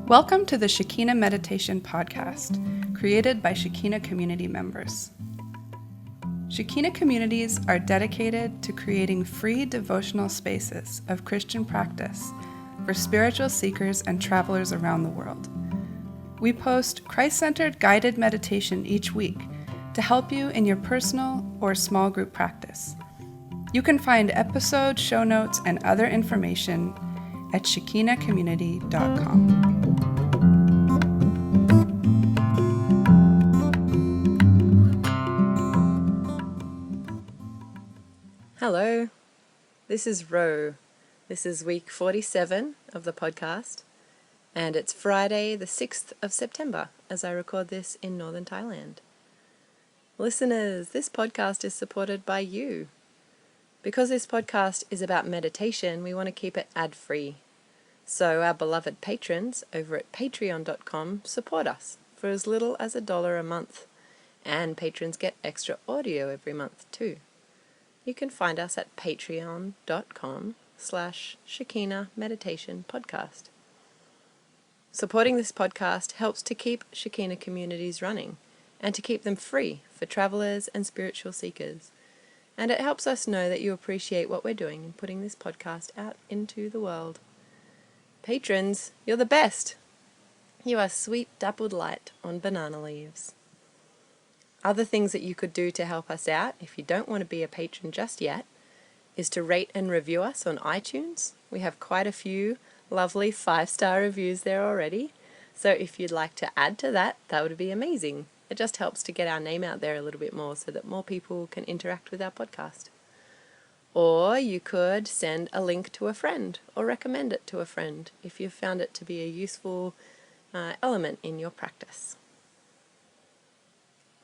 Welcome to the Shekina Meditation Podcast, created by Shekina community members. Shekina communities are dedicated to creating free devotional spaces of Christian practice for spiritual seekers and travelers around the world. We post Christ-centered guided meditation each week to help you in your personal or small group practice. You can find episode show notes and other information at shekinacommunity.com. Hello, this is Ro. This is week 47 of the podcast, and it's Friday the 6th of September as I record this in northern Thailand. Listeners, this podcast is supported by you. Because this podcast is about meditation, we want to keep it ad-free. So our beloved patrons over at patreon.com support us for as little as $1 a month, and patrons get extra audio every month too. You can find us at patreon.com/Shekina Meditation Podcast. Supporting this podcast helps to keep Shekina communities running and to keep them free for travelers and spiritual seekers. And it helps us know that you appreciate what we're doing in putting this podcast out into the world. Patrons, you're the best! You are sweet dappled light on banana leaves. Other things that you could do to help us out, if you don't want to be a patron just yet, is to rate and review us on iTunes. We have quite a few lovely 5-star reviews there already. So if you'd like to add to that, that would be amazing. It just helps to get our name out there a little bit more so that more people can interact with our podcast. Or you could send a link to a friend or recommend it to a friend if you've found it to be a useful element in your practice.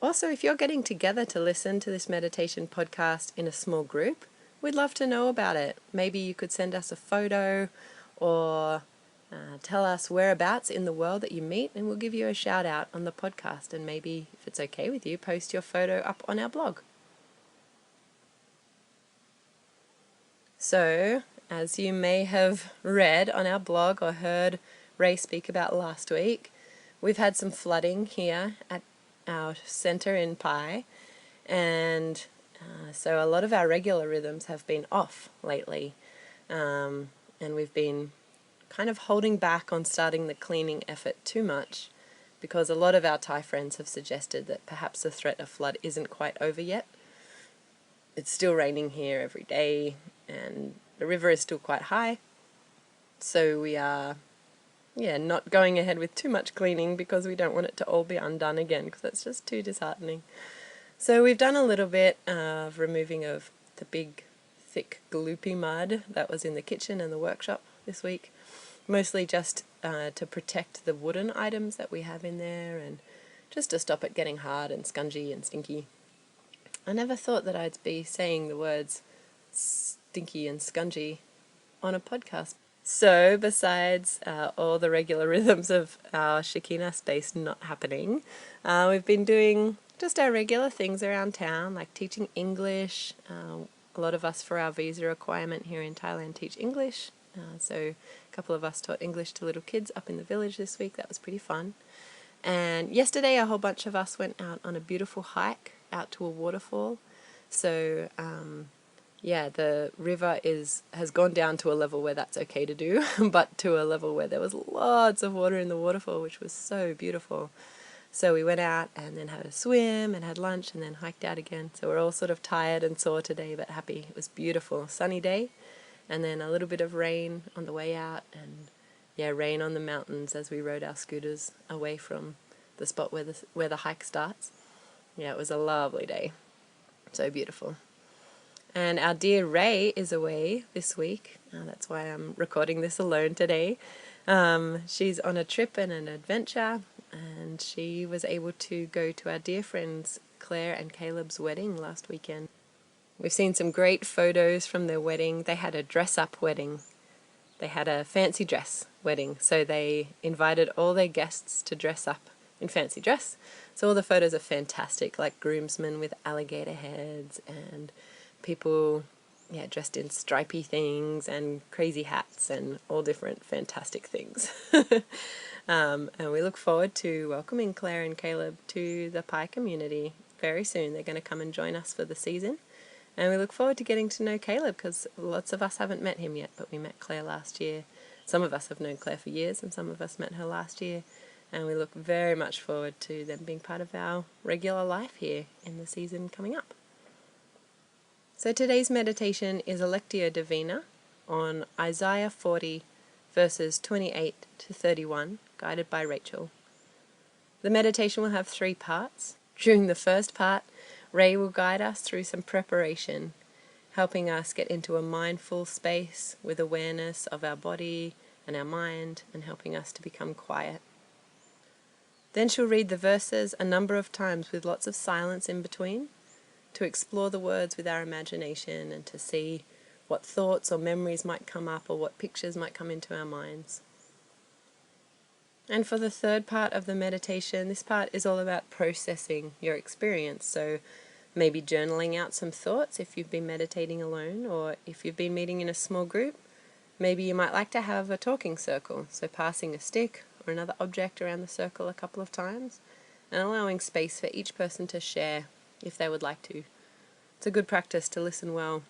Also, if you're getting together to listen to this meditation podcast in a small group, we'd love to know about it. Maybe you could send us a photo or tell us whereabouts in the world that you meet, and we'll give you a shout out on the podcast, and maybe, if it's okay with you, post your photo up on our blog. So, as you may have read on our blog or heard Ray speak about last week, we've had some flooding here at our center in Pai, and so a lot of our regular rhythms have been off lately, and we've been kind of holding back on starting the cleaning effort too much because a lot of our Thai friends have suggested that perhaps the threat of flood isn't quite over yet. It's still raining here every day and the river is still quite high, so we are not going ahead with too much cleaning because we don't want it to all be undone again because that's just too disheartening. So we've done a little bit of removing of the big thick gloopy mud that was in the kitchen and the workshop this week, mostly just to protect the wooden items that we have in there and just to stop it getting hard and scungy and stinky. I never thought that I'd be saying the words stinky and scungy on a podcast. So besides all the regular rhythms of our Shekina space not happening, we've been doing just our regular things around town, like teaching English. A lot of us for our visa requirement here in Thailand teach English. So a couple of us taught English to little kids up in the village this week. That was pretty fun. And yesterday a whole bunch of us went out on a beautiful hike out to a waterfall. So the river has gone down to a level where that's okay to do, but to a level where there was lots of water in the waterfall, which was so beautiful. So we went out and then had a swim and had lunch and then hiked out again. So we're all sort of tired and sore today, but happy. It was beautiful, sunny day, and then a little bit of rain on the way out, and rain on the mountains as we rode our scooters away from the spot where the hike starts. Yeah, it was a lovely day. So beautiful. And our dear Ray is away this week. That's why I'm recording this alone today. She's on a trip and an adventure, and she was able to go to our dear friends Claire and Caleb's wedding last weekend. We've seen some great photos from their wedding. They had a dress-up wedding. They had a fancy dress wedding, so they invited all their guests to dress up in fancy dress. So all the photos are fantastic, like groomsmen with alligator heads and people dressed in stripy things and crazy hats and all different fantastic things. And we look forward to welcoming Claire and Caleb to the Pi community very soon. They're going to come and join us for the season. And we look forward to getting to know Caleb, because lots of us haven't met him yet, but we met Claire last year. Some of us have known Claire for years, and some of us met her last year. And we look very much forward to them being part of our regular life here in the season coming up. So today's meditation is a Lectio Divina on Isaiah 40, verses 28 to 31, guided by Rachel. The meditation will have 3 parts. During the first part, Ray will guide us through some preparation, helping us get into a mindful space with awareness of our body and our mind, and helping us to become quiet. Then she'll read the verses a number of times with lots of silence in between, to explore the words with our imagination and to see what thoughts or memories might come up, or what pictures might come into our minds. And for the third part of the meditation, this part is all about processing your experience. So maybe journaling out some thoughts if you've been meditating alone, or if you've been meeting in a small group, maybe you might like to have a talking circle. So passing a stick or another object around the circle a couple of times, and allowing space for each person to share if they would like to. It's a good practice to listen well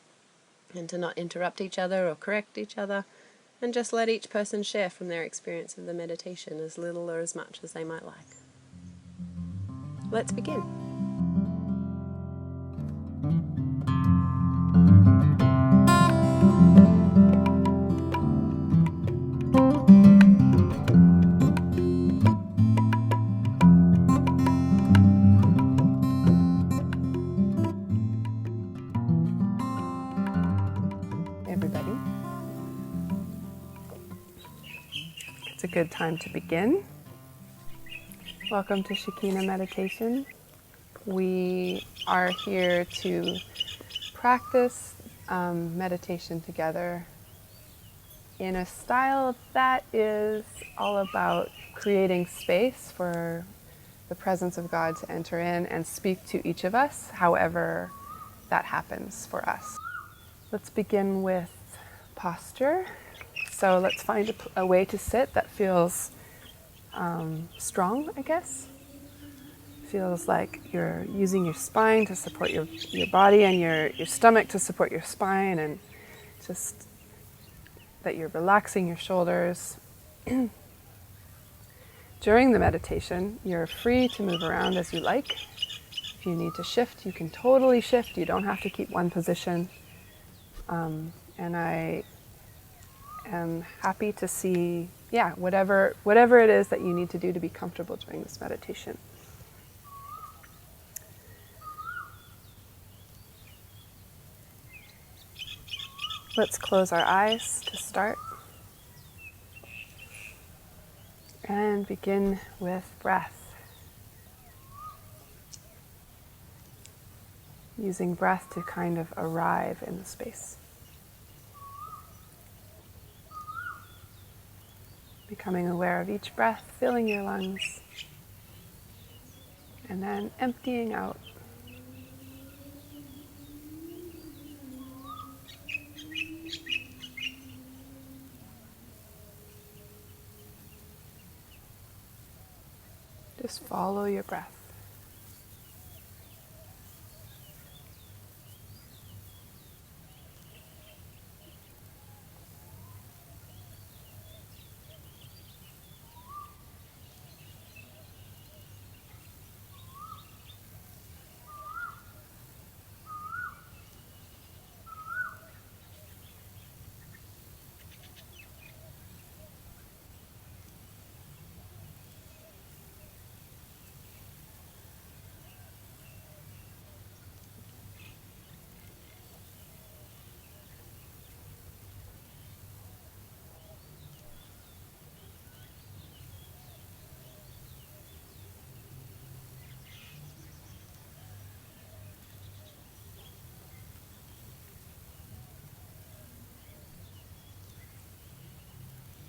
and to not interrupt each other or correct each other, and just let each person share from their experience of the meditation, as little or as much as they might like. Let's begin. Everybody. It's a good time to begin. Welcome to Shekina Meditation. We are here to practice meditation together in a style that is all about creating space for the presence of God to enter in and speak to each of us, however that happens for us. Let's begin with posture. So let's find a way to sit that feels strong, I guess. Feels like you're using your spine to support your body, and your stomach to support your spine, and just that you're relaxing your shoulders. During the meditation, you're free to move around as you like. If you need to shift, you can totally shift. You don't have to keep one position. And I am happy to see, whatever it is that you need to do to be comfortable during this meditation. Let's close our eyes to start and begin with breath. Using breath to kind of arrive in the space. Becoming aware of each breath, filling your lungs, and then emptying out. Just follow your breath.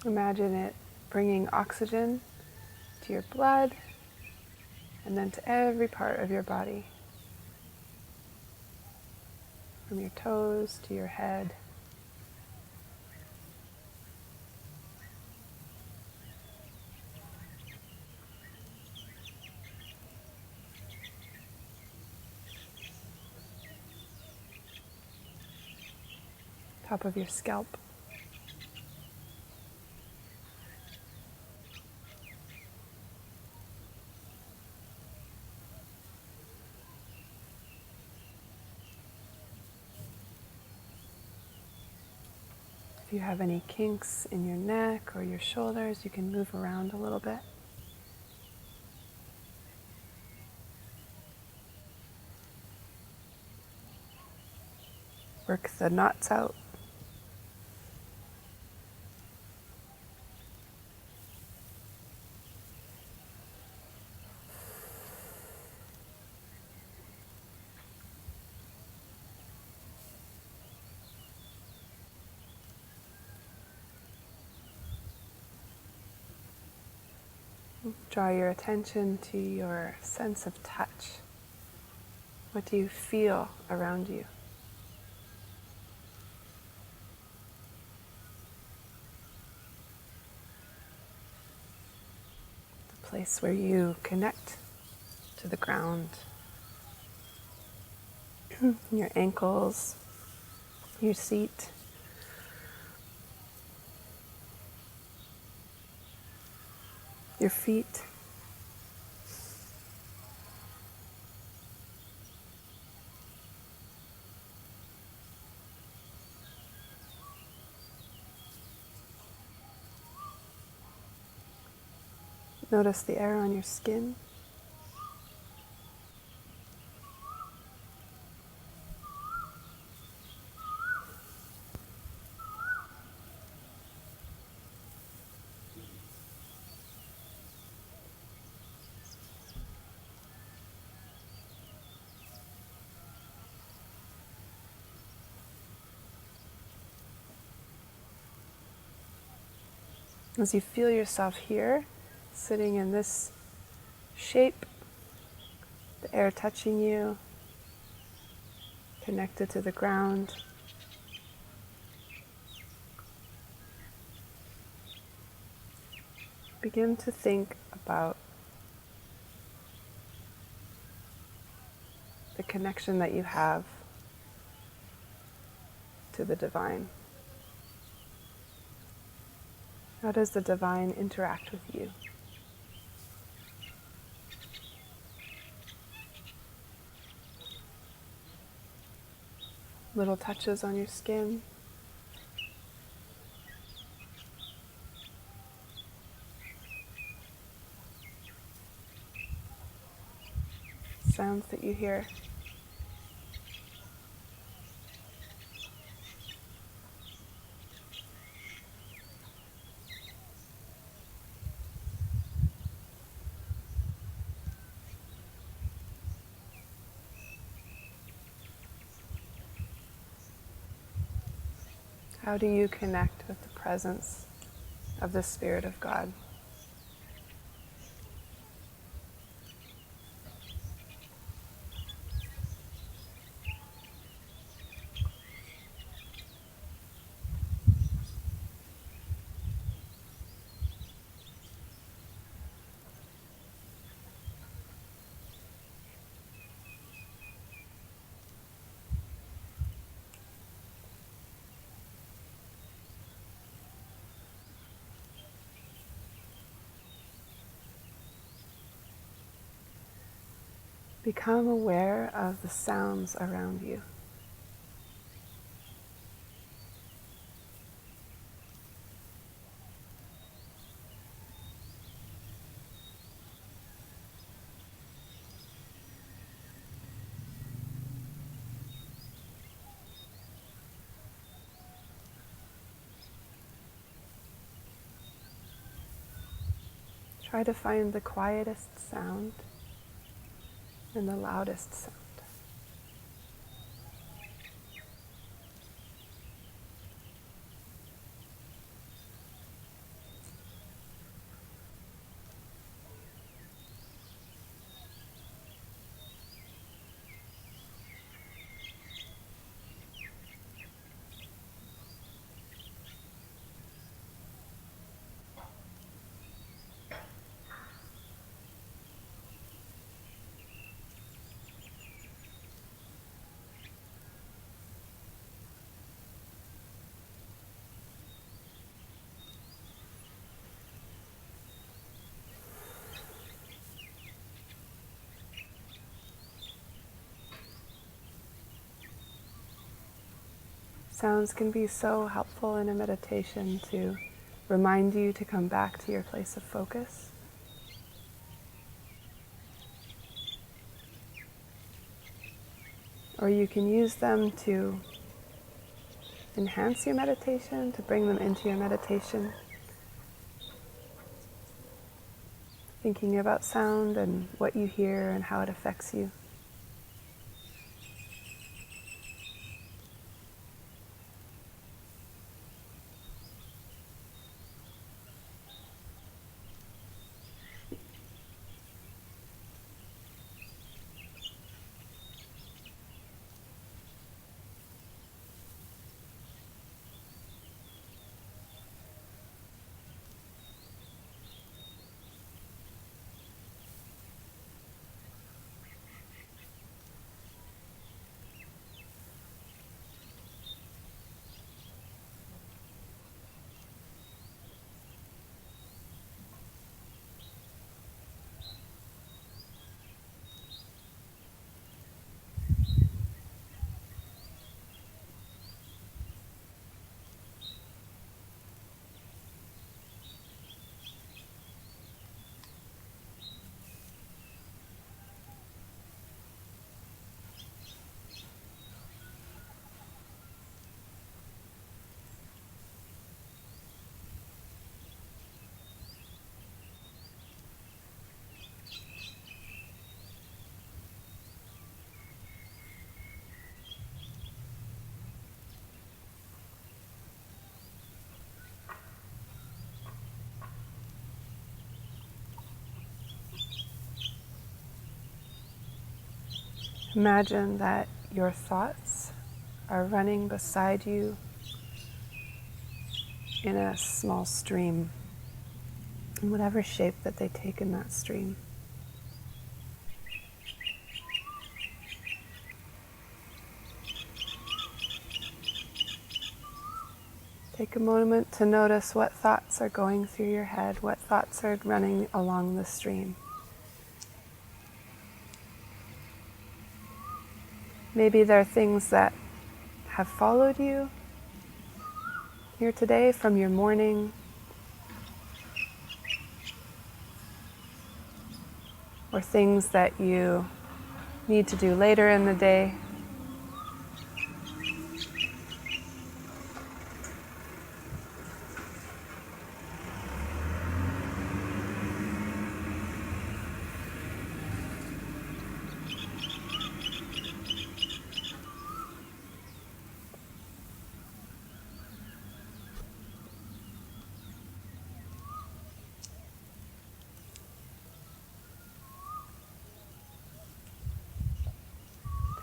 Imagine it bringing oxygen to your blood and then to every part of your body. From your toes to your head. top of your scalp. If you have any kinks in your neck or your shoulders, you can move around a little bit. Work the knots out. Draw your attention to your sense of touch. What do you feel around you? The place where you connect to the ground. Your ankles, your seat. Your feet. Notice the air on your skin. As you feel yourself here, sitting in this shape, the air touching you, connected to the ground, begin to think about the connection that you have to the divine. How does the divine interact with you? Little touches on your skin. Sounds that you hear. How do you connect with the presence of the Spirit of God? Become aware of the sounds around you. Try to find the quietest sound and the loudest sound. Sounds can be so helpful in a meditation to remind you to come back to your place of focus. Or you can use them to enhance your meditation, to bring them into your meditation. Thinking about sound and what you hear and how it affects you. Imagine that your thoughts are running beside you in a small stream, in whatever shape that they take in that stream. Take a moment to notice what thoughts are going through your head, what thoughts are running along the stream. Maybe there are things that have followed you here today from your morning, or things that you need to do later in the day.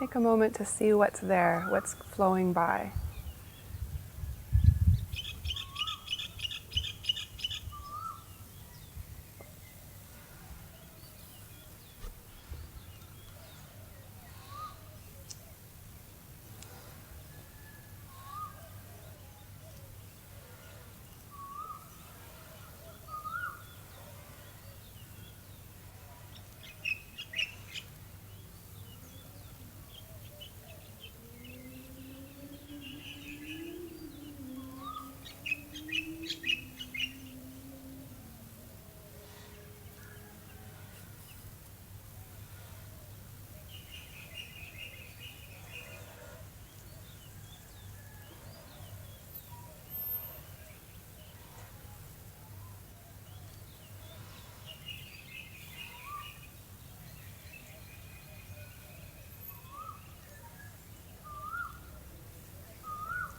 Take a moment to see what's there, what's flowing by.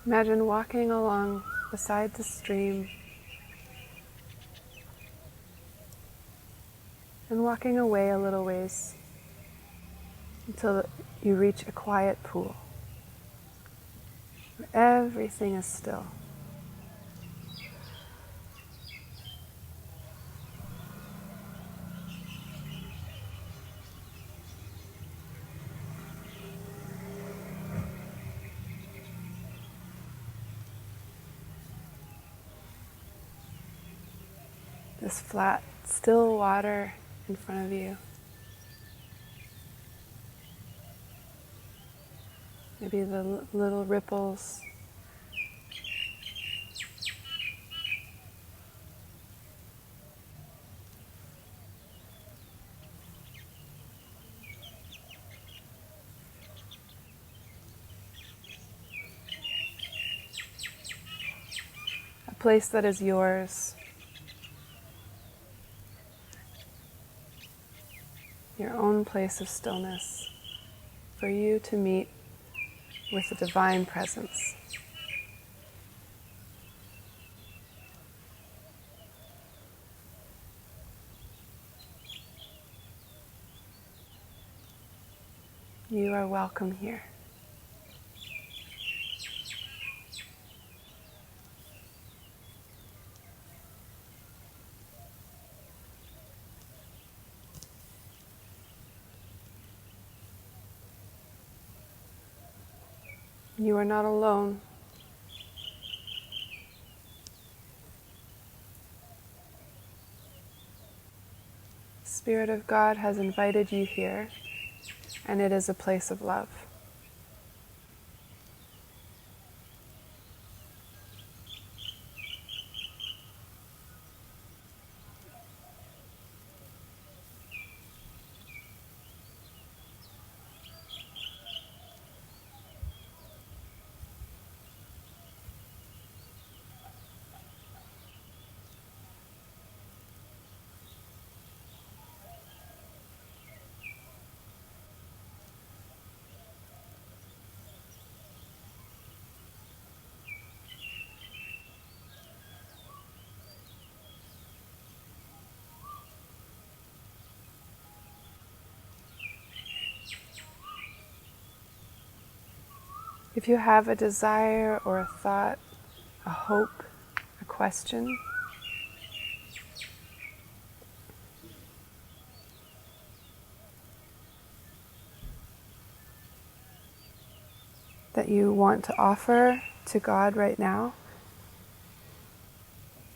Imagine walking along beside the stream and walking away a little ways until you reach a quiet pool where everything is still. This flat, still water in front of you. Maybe the little ripples place that is yours, your own place of stillness, for you to meet with the divine presence. You are welcome here. You are not alone. Spirit of God has invited you here, and it is a place of love. If you have a desire or a thought, a hope, a question, that you want to offer to God right now,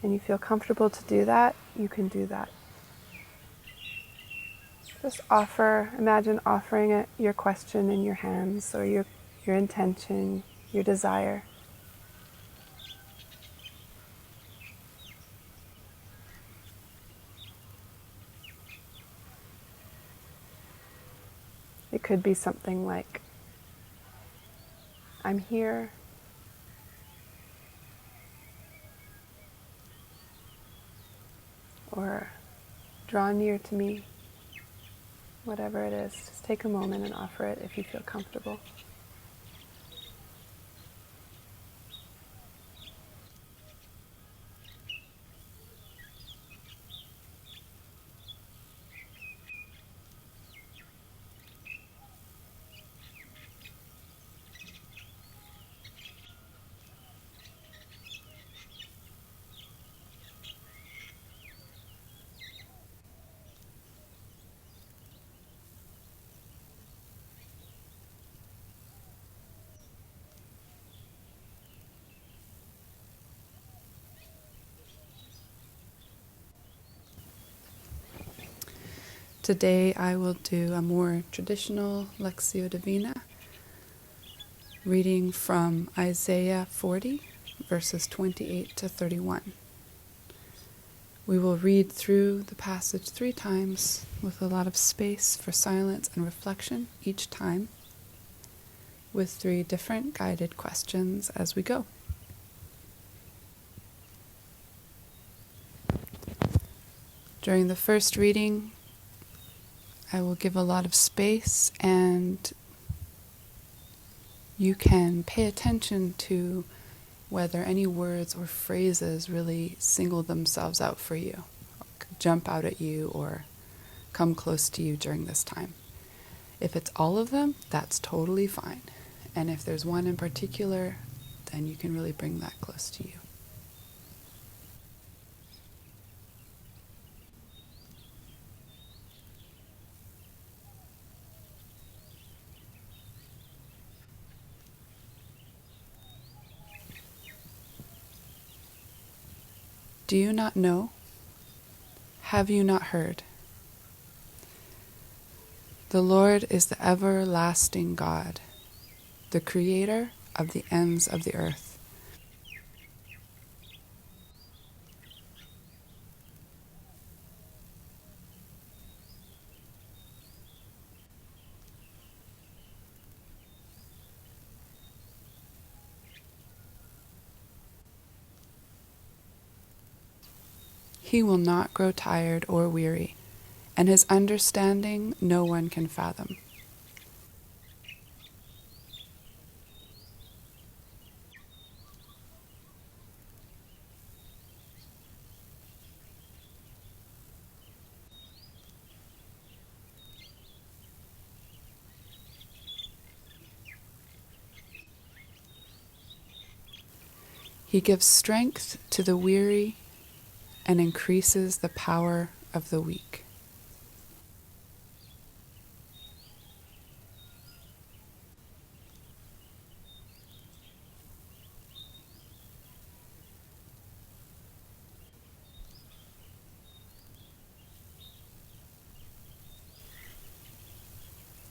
and you feel comfortable to do that, you can do that. Just offer, imagine offering it, your question in your hands, or your intention, your desire. It could be something like, I'm here, or draw near to me. Whatever it is, just take a moment and offer it if you feel comfortable. Today I will do a more traditional Lectio Divina, reading from Isaiah 40, verses 28 to 31. We will read through the passage 3 times with a lot of space for silence and reflection each time, with 3 different guided questions as we go. During the first reading, I will give a lot of space, and you can pay attention to whether any words or phrases really single themselves out for you, jump out at you, or come close to you during this time. If it's all of them, that's totally fine. And if there's one in particular, then you can really bring that close to you. Do you not know? Have you not heard? The Lord is the everlasting God, the creator of the ends of the earth. He will not grow tired or weary, and his understanding no one can fathom. He gives strength to the weary and increases the power of the weak.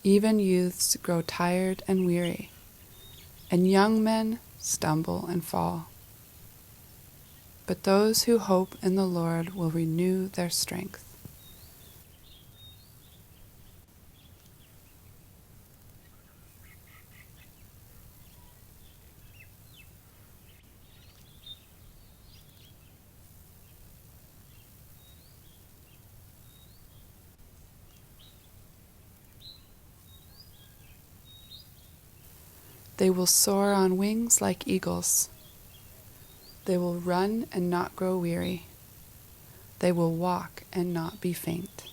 Even youths grow tired and weary, and young men stumble and fall. But those who hope in the Lord will renew their strength. They will soar on wings like eagles. They will run and not grow weary. They will walk and not be faint.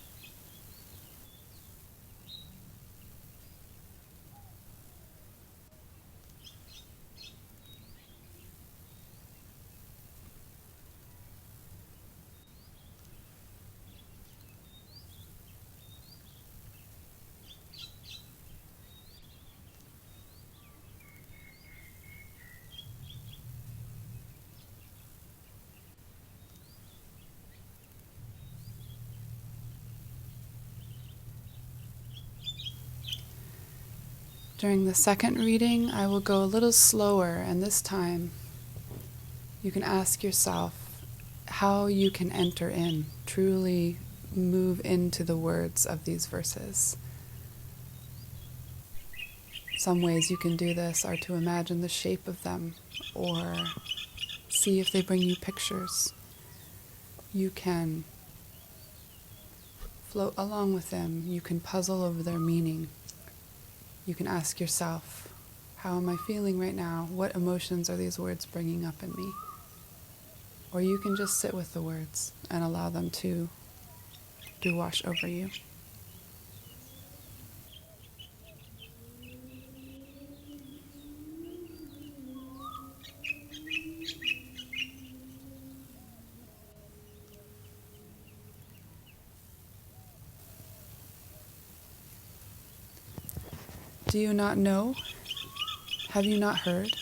During the second reading, I will go a little slower, and this time you can ask yourself how you can enter in, truly move into the words of these verses. Some ways you can do this are to imagine the shape of them or see if they bring you pictures. You can float along with them. You can puzzle over their meaning. You can ask yourself, how am I feeling right now? What emotions are these words bringing up in me? Or you can just sit with the words and allow them to wash over you. Do you not know? Have you not heard?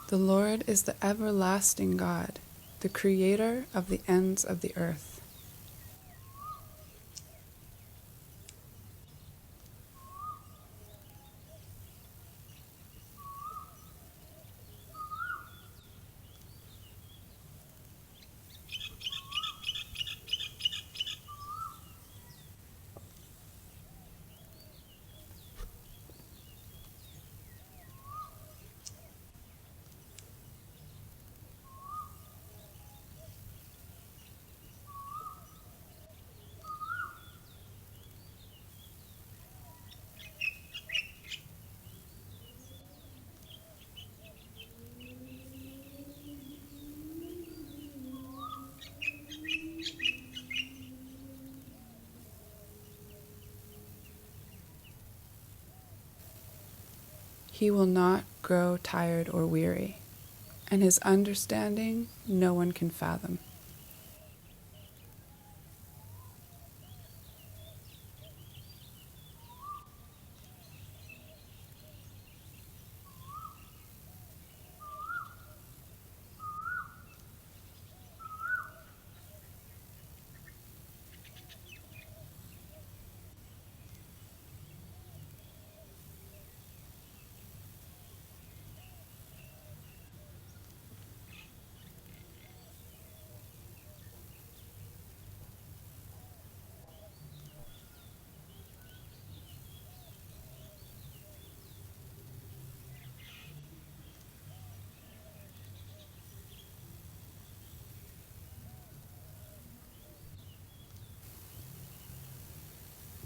The Lord is the everlasting God, the creator of the ends of the earth. He will not grow tired or weary, and his understanding no one can fathom.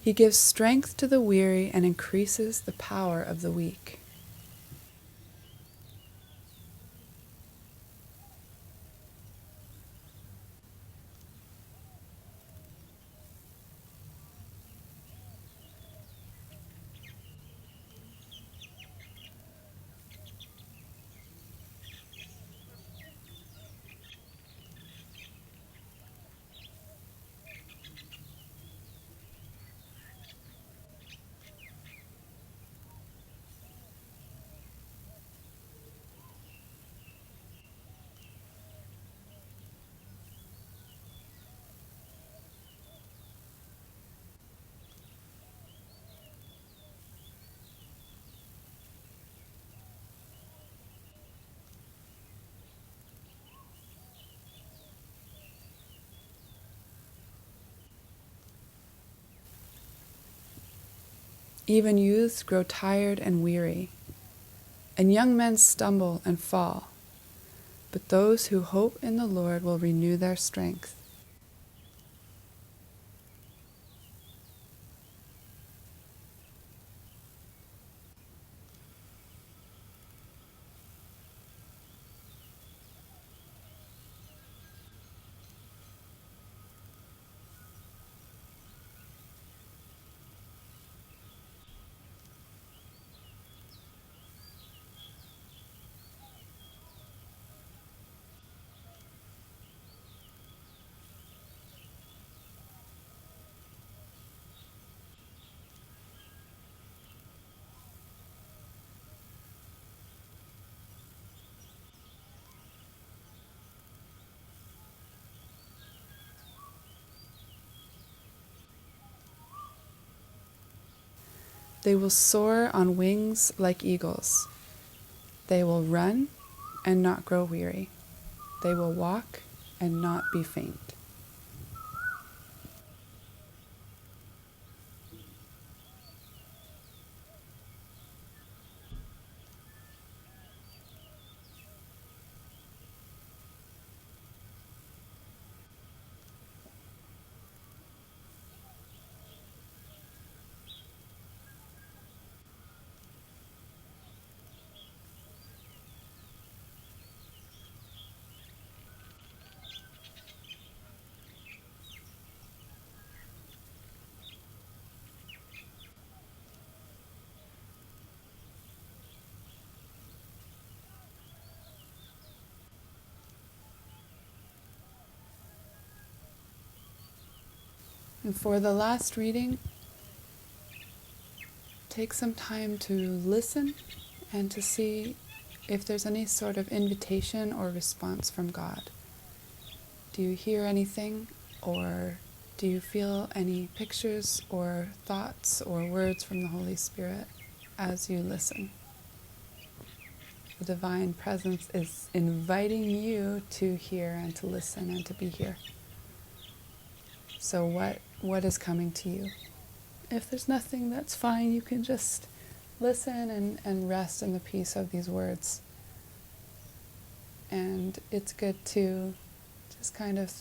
He gives strength to the weary and increases the power of the weak. Even youths grow tired and weary, and young men stumble and fall. But those who hope in the Lord will renew their strength. They will soar on wings like eagles. They will run and not grow weary. They will walk and not be faint. And for the last reading, take some time to listen and to see if there's any sort of invitation or response from God. Do you hear anything, or do you feel any pictures or thoughts or words from the Holy Spirit as you listen? The divine presence is inviting you to hear and to listen and to be here. So what is coming to you? If there's nothing, that's fine. You can just listen and rest in the peace of these words. And it's good to just kind of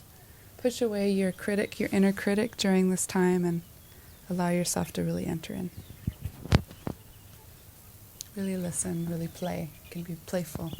push away your critic, your inner critic during this time, and allow yourself to really enter in. Really listen, really play. It can be playful.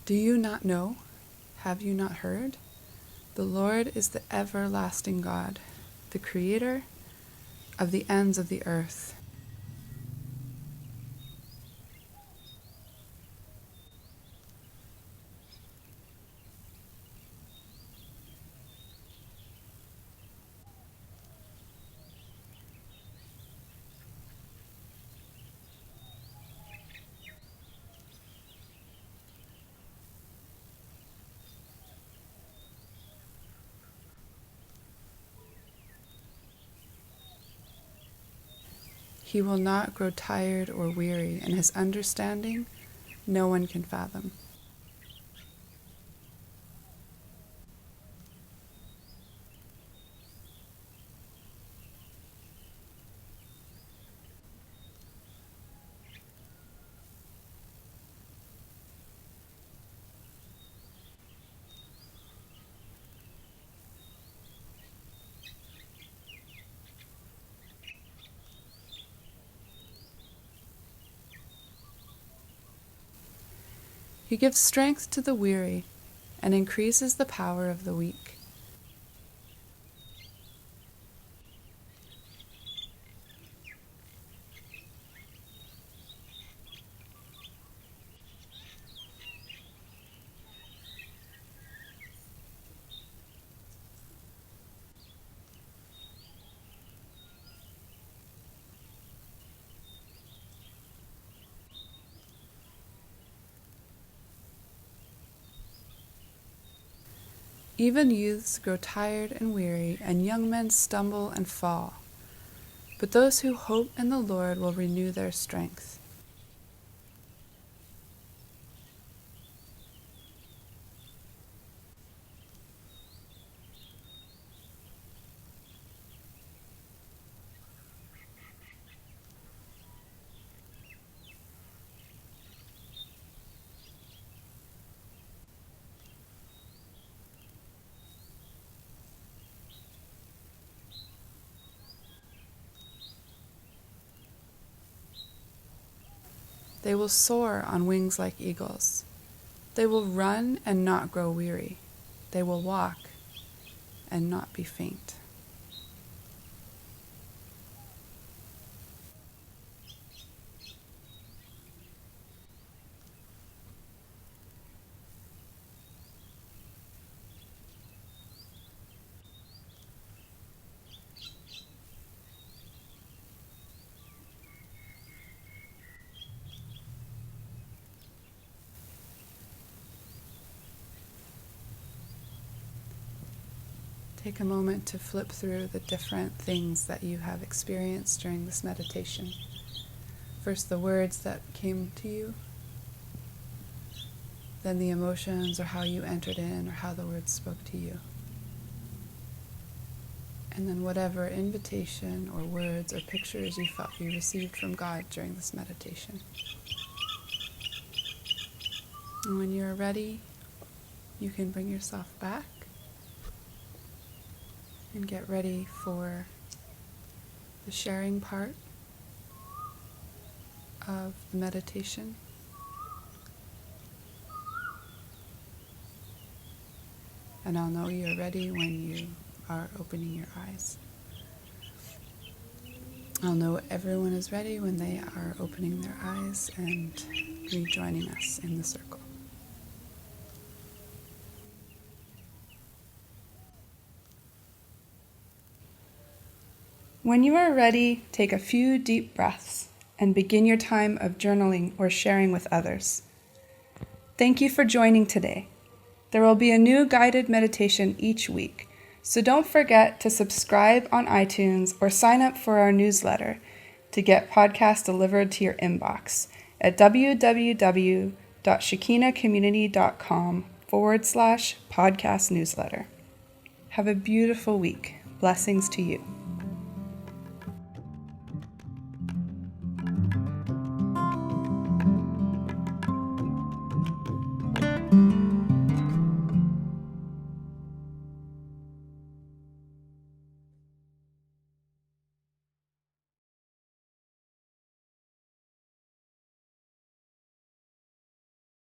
Do you not know? Have you not heard? The Lord is the everlasting God, the creator of the ends of the earth. He will not grow tired or weary, and his understanding no one can fathom. He gives strength to the weary and increases the power of the weak. Even youths grow tired and weary, and young men stumble and fall. But those who hope in the Lord will renew their strength. They will soar on wings like eagles. They will run and not grow weary. They will walk and not be faint. Take a moment to flip through the different things that you have experienced during this meditation. First, the words that came to you, then the emotions or how you entered in or how the words spoke to you. And then whatever invitation or words or pictures you felt you received from God during this meditation. And when you're ready, you can bring yourself back and get ready for the sharing part of the meditation. And I'll know you're ready when you are opening your eyes. I'll know everyone is ready when they are opening their eyes and rejoining us in the circle. When you are ready, take a few deep breaths and begin your time of journaling or sharing with others. Thank you for joining today. There will be a new guided meditation each week, so don't forget to subscribe on iTunes or sign up for our newsletter to get podcasts delivered to your inbox at www.shekinacommunity.com/podcast newsletter. Have a beautiful week. Blessings to you.